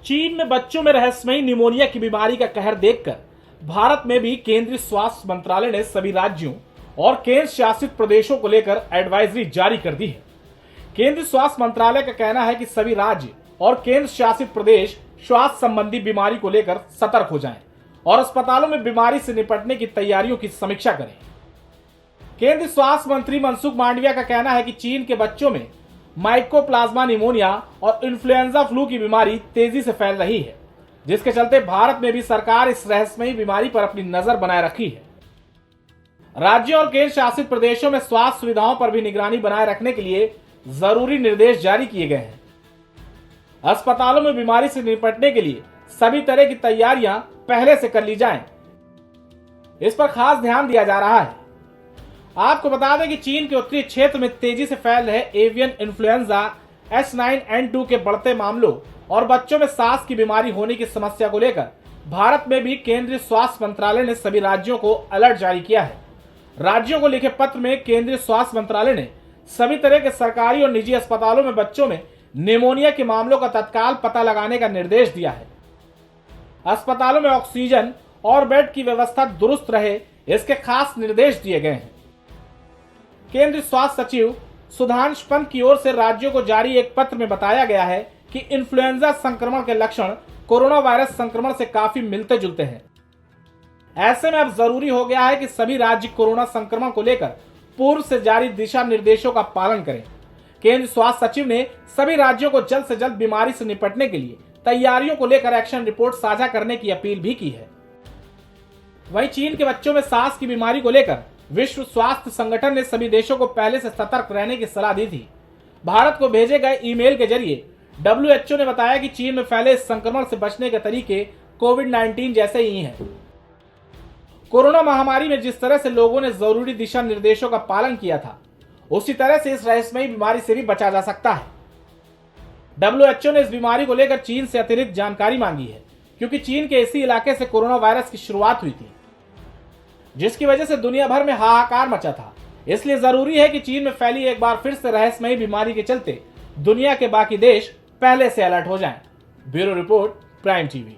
चीन में बच्चों में रहस्यमयी निमोनिया की बीमारी का कहर देखकर भारत में भी केंद्रीय स्वास्थ्य मंत्रालय ने सभी राज्यों और केंद्र शासित प्रदेशों को लेकर एडवाइजरी जारी कर दी है। केंद्रीय स्वास्थ्य मंत्रालय का कहना है कि सभी राज्य और केंद्र शासित प्रदेश स्वास्थ्य संबंधी बीमारी को लेकर सतर्क हो जाएं और अस्पतालों में बीमारी से निपटने की तैयारियों की समीक्षा करें। केंद्रीय स्वास्थ्य मंत्री मनसुख मांडविया का कहना है कि चीन के बच्चों में माइकोप्लाज्मा निमोनिया और इन्फ्लुएंजा फ्लू की बीमारी तेजी से फैल रही है, जिसके चलते भारत में भी सरकार इस रहस्यमयी बीमारी पर अपनी नजर बनाए रखी है। राज्यों और केंद्र शासित प्रदेशों में स्वास्थ्य सुविधाओं पर भी निगरानी बनाए रखने के लिए जरूरी निर्देश जारी किए गए हैं। अस्पतालों में बीमारी से निपटने के लिए सभी तरह की तैयारियां पहले से कर ली जाएं, इस पर खास ध्यान दिया जा रहा है। आपको बता दें कि चीन के उत्तरी क्षेत्र में तेजी से फैल रहे एवियन इन्फ्लुएंजा H9N2 के बढ़ते मामलों और बच्चों में सांस की बीमारी होने की समस्या को लेकर भारत में भी केंद्रीय स्वास्थ्य मंत्रालय ने सभी राज्यों को अलर्ट जारी किया है। राज्यों को लिखे पत्र में केंद्रीय स्वास्थ्य मंत्रालय ने सभी तरह के सरकारी और निजी अस्पतालों में बच्चों में निमोनिया के मामलों का तत्काल पता लगाने का निर्देश दिया है। अस्पतालों में ऑक्सीजन और बेड की व्यवस्था दुरुस्त रहे, इसके खास निर्देश दिए गए हैं। केंद्रीय स्वास्थ्य सचिव सुधांशु पंत की ओर से राज्यों को जारी एक पत्र में बताया गया है कि इन्फ्लुएंजा संक्रमण के लक्षण कोरोना वायरस संक्रमण से काफी मिलते जुलते हैं। ऐसे में अब जरूरी हो गया है कि सभी राज्य कोरोना संक्रमण को लेकर पूर्व से जारी दिशा निर्देशों का पालन करें। केंद्रीय स्वास्थ्य सचिव ने सभी राज्यों को जल्द से जल्द बीमारी से निपटने के लिए तैयारियों को लेकर एक्शन रिपोर्ट साझा करने की अपील भी की है। वहीं चीन के बच्चों में सांस की बीमारी को लेकर विश्व स्वास्थ्य संगठन ने सभी देशों को पहले से सतर्क रहने की सलाह दी थी। भारत को भेजे गए ईमेल के जरिए WHO ने बताया कि चीन में फैले इस संक्रमण से बचने के तरीके कोविड-19 जैसे ही हैं। कोरोना महामारी में जिस तरह से लोगों ने जरूरी दिशा निर्देशों का पालन किया था, उसी तरह से इस रहस्यमयी बीमारी से भी बचा जा सकता है। WHO ने इस बीमारी को लेकर चीन से अतिरिक्त जानकारी मांगी है, क्योंकि चीन के इसी इलाके से कोरोना वायरस की शुरुआत हुई थी, जिसकी वजह से दुनिया भर में हाहाकार मचा था। इसलिए जरूरी है कि चीन में फैली एक बार फिर से रहस्यमयी बीमारी के चलते दुनिया के बाकी देश पहले से अलर्ट हो जाएं। Bureau report, prime TV.